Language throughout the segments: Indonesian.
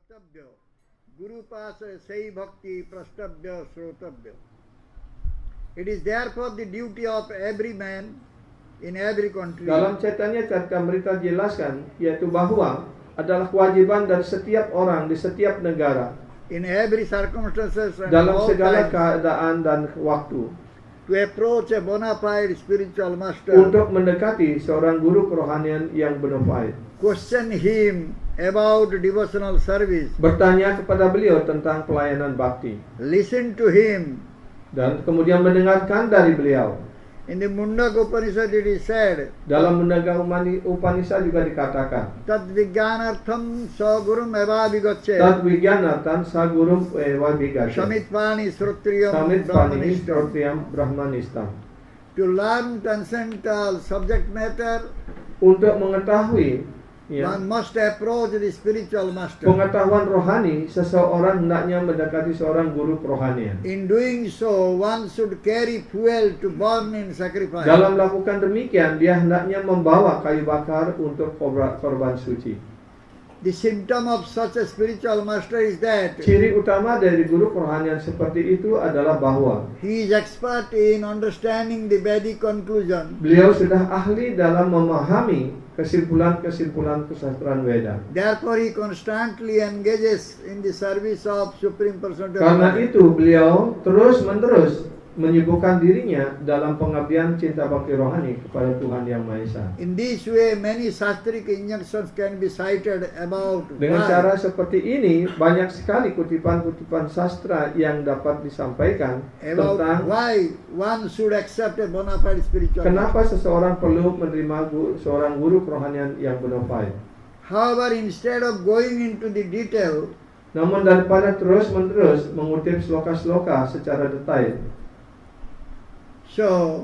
द्रष्टव्य गुरु पास सही भक्ति प्रष्टव्य श्रोतव्य. It is therefore the duty of every man in every country. Dalam Chaitanya Charitamrita jelaskan yaitu bahwa adalah kewajiban dari setiap orang di setiap negara in every circumstances and dalam all segala times, keadaan dan waktu to approach a bona fide spiritual master, untuk mendekati seorang guru kerohanian yang bona fide. question him about devotional service, Bertanya kepada beliau tentang pelayanan bakti listen to him. dan kemudian mendengarkan dari beliau. In the Mundaka Upanishad it is said, Dalam Mundaka Upanishad juga dikatakan Tat Vijnanartham Sagurum Eva Vigacche, Tat Vijnanartham Sagurum Eva Vigacche Samitpani Srutriyam Samit Pani Brahmanistam. Strotiam Brahmanistam. To learn transcendental subject matter, Untuk mengetahui one must approach the spiritual master. pengetahuan rohani, seseorang hendaknya mendekati seorang guru kerohanian. In doing so, one should carry fuel to burn in sacrifice. Dalam melakukan demikian, dia hendaknya membawa kayu bakar untuk korban suci. The symptom of such a spiritual master is that Ciri utama dari guru kerohanian seperti itu adalah bahwa he is expert in understanding the Vedic conclusion. beliau sudah ahli dalam memahami kesimpulan-kesimpulan kesastraan Weda. Therefore, he constantly engages in the service of Supreme Personality. Karena itu beliau terus-menerus menyibukkan dirinya dalam pengabdian cinta bakti rohani kepada Tuhan Yang Maha Esa. In this way, many sastric injunctions can be cited about Dengan why cara seperti ini, banyak sekali kutipan-kutipan sastra yang dapat disampaikan tentang why one should accept a bona fide spiritual kenapa seseorang perlu menerima seorang guru kerohanian yang bona fide. However, instead of going into the detail, Namun daripada terus-menerus mengutip sloka-sloka secara detail, so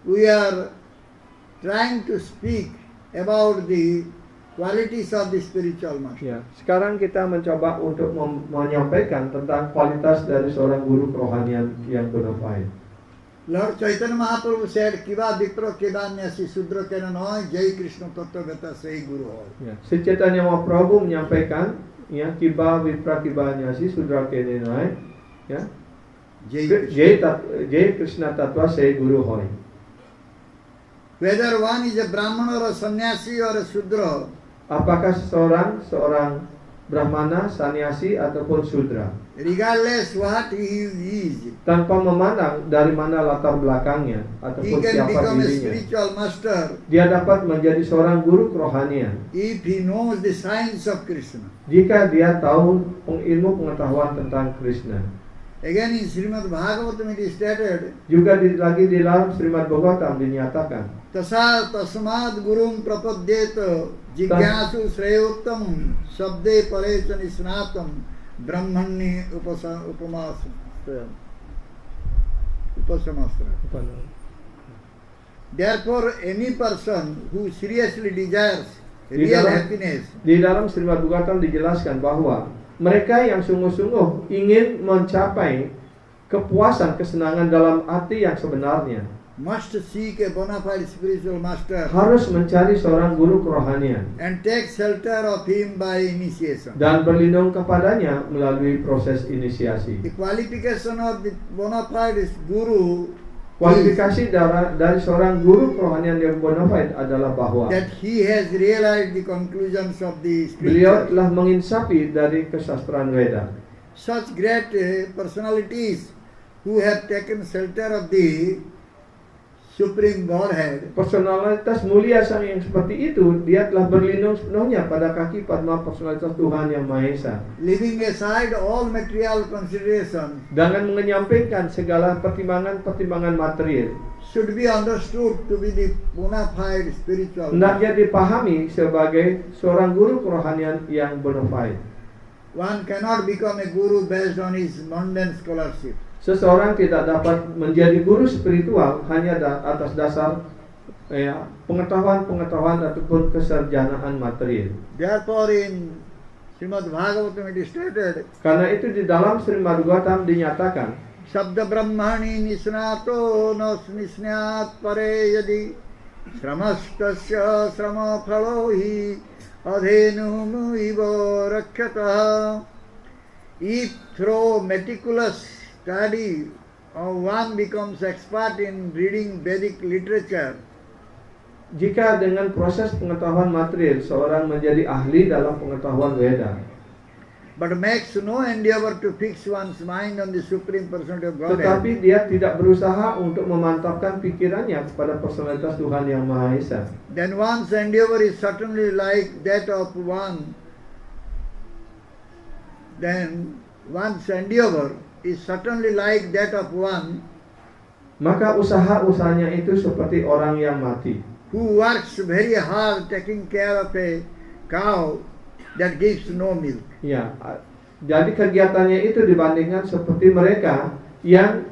we are trying to speak about the qualities of the spiritual master. ya, sekarang kita mencoba untuk menyampaikan tentang kualitas dari seorang guru kerohanian yang bona fide. Lord Chaitanya Mahaprabhu said, Kiva Vipra Kedanyasi Sudra Kena Noy, Jai Krishna Tattva Gata Sei Guru Hoy. Ya, Sri Chaitanya Mahaprabhu menyampaikan, ya, Kiba Vipra Kibanyasi Sudra Kenenai, ya, Jai Krishna. Jai Krishna Tattva Sei Guru Hoy. Whether one is a Brahmana or a sannyasi or a Sudra, Apakah seorang Brahmana, Sanyasi ataupun Sudra, regardless what he is, tanpa memandang dari mana latar belakangnya he ataupun can siapa become a dirinya, spiritual master dia dapat menjadi seorang guru kerohanian if he knows the science of Krishna. jika dia tahu ilmu pengetahuan tentang Krishna. Again in Srimad Bhagavatam it is stated, Juga lagi di dalam Srimad Bhagavatam dinyatakan, Tasmad gurum prapadyeta jigyasu shreyottam sabde parecha nisnatam brahmani upasamastra. Therefore, any person who seriously desires real happiness di dalam Srimad Bhagavatam dijelaskan bahwa mereka yang sungguh-sungguh ingin mencapai kepuasan, kesenangan dalam arti yang sebenarnya must seek a bona fide spiritual master harus mencari seorang guru kerohanian and take shelter of him by initiation. dan berlindung kepadanya melalui proses inisiasi. The qualification of the bona fide guru Kualifikasi dari seorang guru kerohanian yang bona fide adalah bahwa that he has realized the conclusions of the beliau scripture. telah menginsafi dari kesastraan Weda. Such great personalities who have taken shelter of the Supreme Godhead Personalitas mulia sang yang seperti itu, dia telah berlindung sepenuhnya pada kaki padma personalitas Tuhan Yang Maha Esa, leaving aside all material considerations, dengan menyampingkan segala pertimbangan-pertimbangan material. should be understood to be the bona fide spiritual master. Hendaknya dipahami sebagai seorang guru kerohanian yang bona fide. One cannot become a guru based on his mundane scholarship. Seseorang tidak dapat menjadi guru spiritual hanya atas dasar pengetahuan ataupun kesarjanaan material. Therefore, in Srimad Bhagavatam it is stated, Karena itu di dalam Srimad Bhagavatam dinyatakan, Sabda Brahmani nisnato nos nisnat pare yadi Shramastasya srama phalohi adhenum iva rakshataha. If through meticulous study one becomes expert in reading Vedic literature, jika dengan proses pengetahuan material seorang menjadi ahli dalam pengetahuan Weda, but makes no endeavor to fix one's mind on the Supreme Personality of Godhead, tetapi dia tidak berusaha untuk memantapkan pikirannya kepada personalitas Tuhan Yang Maha Esa, then one's endeavor is certainly like that of one. Then one's endeavor is certainly like that of one maka usaha-usahanya itu seperti orang yang mati, who works very hard taking care of a cow that gives no milk. ya. Jadi kegiatannya itu dibandingkan seperti mereka yang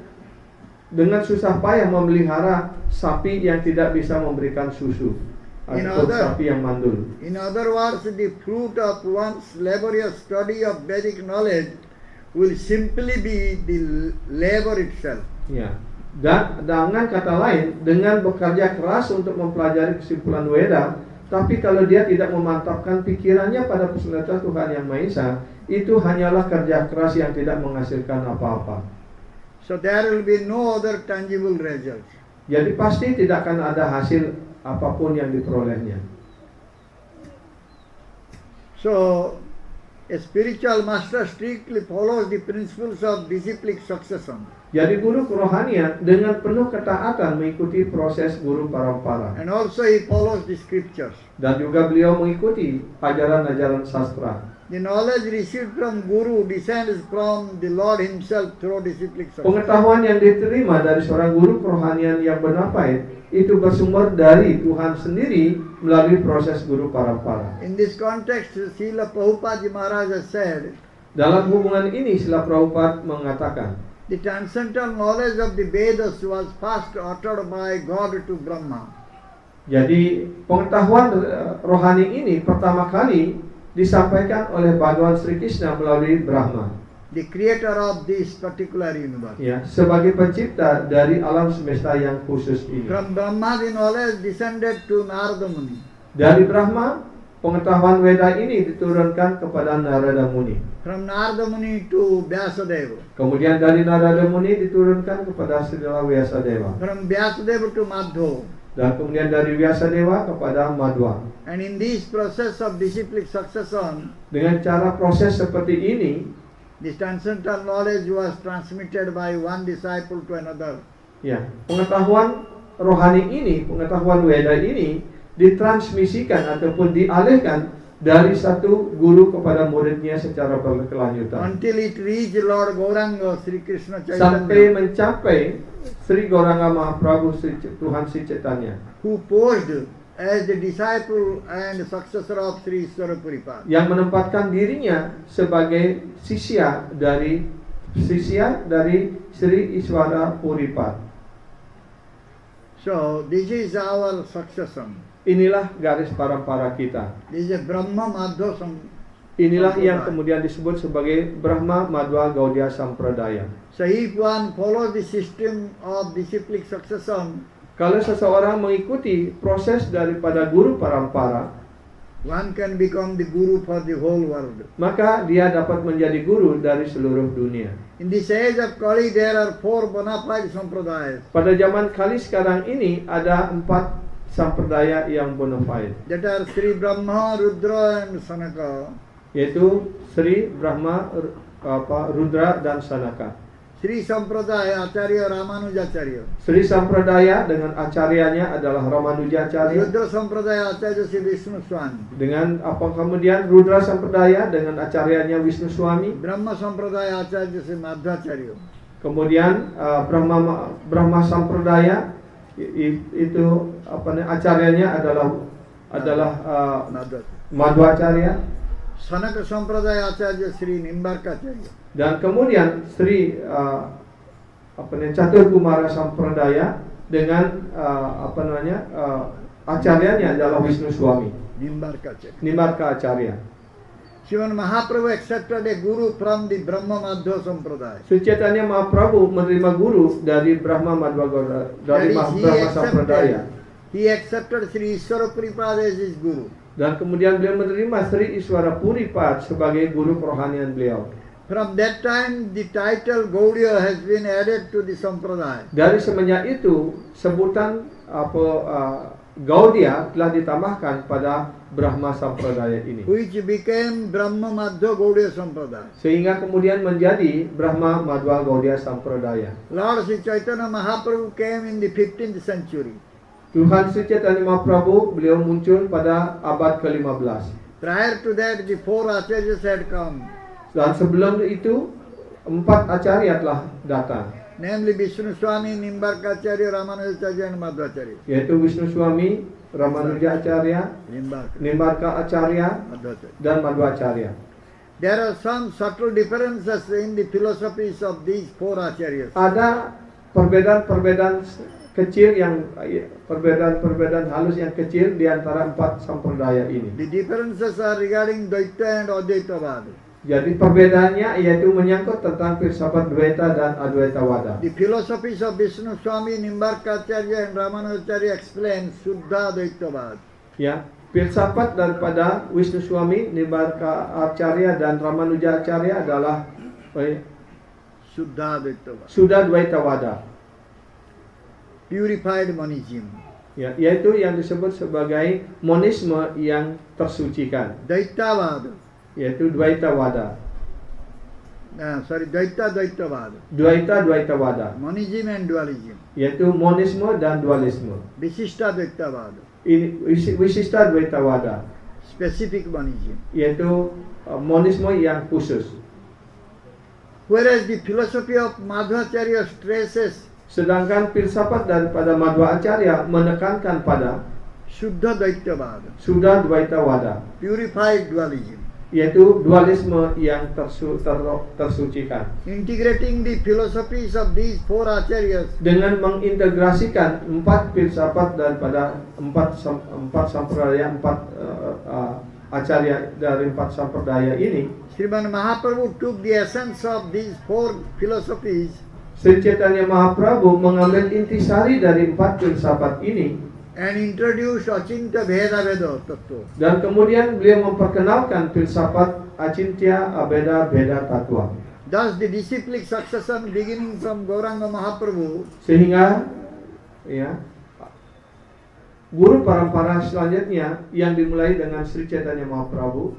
dengan susah payah memelihara sapi yang tidak bisa memberikan susu, atau sapi yang mandul. In other words, the fruit of one's laborious study of Vedic knowledge will simply be the labor itself. Ya. Dan dengan kata lain, dengan bekerja keras untuk mempelajari kesimpulan Weda, tapi kalau dia tidak memantapkan pikirannya pada personalitas Tuhan Yang Maha Esa, itu hanyalah kerja keras yang tidak menghasilkan apa-apa. So there will be no other tangible results. Jadi pasti tidak akan ada hasil apapun yang diperolehnya. So a spiritual master strictly follows the principles of disciplic succession. Jadi guru kerohanian dengan penuh ketaatan mengikuti proses guru parampara. And also he follows the scriptures. Dan juga beliau mengikuti ajaran-ajaran sastra. The knowledge received from Guru descends from the Lord Himself through disciplic succession. Pengetahuan yang diterima dari seorang guru kerohanian yang Bonafide itu bersumber dari Tuhan sendiri melalui proses guru parampara. In this context, Srila Prabhupada Maharaj has said, dalam hubungan ini Srila Prabhupada mengatakan, the transcendental knowledge of the Vedas was first uttered by God to Brahma. Jadi pengetahuan rohani ini pertama kali disampaikan oleh Bhagawan Sri Krishna melalui Brahma, the creator of this particular universe. Ya, sebagai pencipta dari alam semesta yang khusus ini. From Brahma the knowledge descended to Narada Muni. Dari Brahma, pengetahuan Weda ini diturunkan kepada Narada Muni. From Narada Muni to Vyasadeva. Kemudian dari Narada Muni diturunkan kepada Srila Vyasadeva. From Vyasadeva to Madhva. Dan kemudian dari Vyasadeva kepada Madhva. And in this process of disciplic succession, dengan cara proses seperti ini, the transcendental knowledge was transmitted by one disciple to another. Ya, pengetahuan rohani ini, pengetahuan Weda ini ditransmisikan ataupun dialihkan dari satu guru kepada muridnya secara berkelanjutan. Until it reached Lord Gauranga, Sri Krishna Sampai Chaitanya, mencapai Sri Gauranga Mahaprabhu Tuhan Sri Chaitanya, who posed as the disciple and successor of Sri Iswara Puripad. yang menempatkan dirinya sebagai sisya dari Sri Iswara Puripad. So this is our succession. Inilah garis parampara kita. This is a Brahma Madhva Inilah yang kemudian disebut sebagai Brahma Madhva Gaudiya Sampradaya. So if one follows the system of disciplic succession, Kalau seseorang mengikuti proses daripada guru parampara, one can become the guru for the whole world. maka dia dapat menjadi guru dari seluruh dunia. In this age of Kali, there are 4 bona fide sampradayas. Pada zaman Kali sekarang ini ada 4 sampradaya yang bona fide, That are Sri Brahma, Rudra and Sanaka. yaitu Sri Brahma, Rudra dan Sanaka. Sri Sampradaya Acharya Ramanujacharya. Sri Sampradaya dengan acaryanya adalah Ramanujacharya. Rudra Sampradaya Acharya Sri Vishnu Swami. Dengan kemudian Rudra Sampradaya dengan acaryanya Wisnu Swami. Brahma Sampradaya Acharya Sri Madhvacharya. Kemudian Brahma Sampradaya itu acaryanya adalah Madhvacharya. Sanaka Sampradaya Acharya Sri Nimbarkacharya. Dan kemudian Sri Caturkumara Sampradaya dengan acaryanya adalah Wisnu Swami, Nimbarka Acharya. Sriman Mahaprabhu accepted a guru from the Brahma Madhva Sampradaya. Sri Chaitanya Mahaprabhu menerima guru dari Brahma Madhva dari Brahma Sampradaya. He accepted Sri Iswara Puripad as his guru. Dan kemudian beliau menerima Sri Iswara Puripad sebagai guru kerohanian beliau. From that time, the title Gaudiya has been added to the Sampradaya. Dari semenjak itu, sebutan Gaudiya telah ditambahkan pada Brahma Sampradaya ini. Which became Brahma Madhva Gaudiya Sampradaya. Sehingga kemudian menjadi Brahma Madhva Gaudiya Sampradaya. Lord Sri Chaitanya Mahaprabhu came in the 15th century. Tuhan Sri Chaitanya Mahaprabhu beliau muncul pada abad ke-15. Prior to that, the 4 acharyas had come, Dan sebelum itu 4 acarya telah datang, namely Vishnu Swami, Nimbarkacharya, Ramanujacharya and Madhvacharya. yaitu Wisnu Swami, Ramanuja Acharya, Nimbarka Acharya, Madhvacharya. dan Madhvacharya. There are some subtle differences in the philosophies of these 4 acharyas. Ada perbedaan-perbedaan kecil perbedaan halus yang kecil di antara 4 sampradaya ini. The differences are regarding Dvaita and Advaitavada. Jadi perbedaannya yaitu menyangkut tentang filsafat Dvaita dan Advaitawada. The philosophies of Vishnu Swami, Nimbarkacharya and Ramanujacharya explain Suddha Advaitavada. Ya, filsafat daripada Wisnu Swami, Nimbarka Acharya dan Ramanuja Acharya adalah Suddha Advaitavada. Suddha Dvaitawada. Purified monism. Ya, yaitu yang disebut sebagai monisme yang tersucikan, Dvaitavada. yaitu Dvaitawada. Dvaitavada. Dvaitawada, Monism and dualism. yaitu monisme dan dualisme. Visishta Dvaitavada. Ini Wisishta Dvaitawada, Specific monism. yaitu monisme yang khusus. Whereas the philosophy of Madhvacharya stresses Sedangkan filsafat daripada Madhva Acharya menekankan pada Shuddha Dvaitavada. Suddha Dvaitawada, Purified dualism. yaitu dualisme yang tersucikan. Integrating the philosophies of these 4 acharyas, Dengan mengintegrasikan 4 filsafat daripada 4 sampradaya, 4 acarya dari 4 sampradaya ini, Sriman Mahaprabhu took the essence of these 4 philosophies Sri Chaitanya Mahaprabhu mengambil intisari dari 4 filsafat ini and introduced Achinta Bheda Veda Tattva. dan kemudian beliau memperkenalkan filsafat Acintya Abeda Beda Tattva. Thus the disciplic succession beginning from Gauranga Mahaprabhu Sehingga ya, guru parampara selanjutnya yang dimulai dengan Sri Chaitanya Mahaprabhu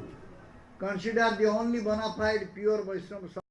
considered the only bona fide pure Vaishnava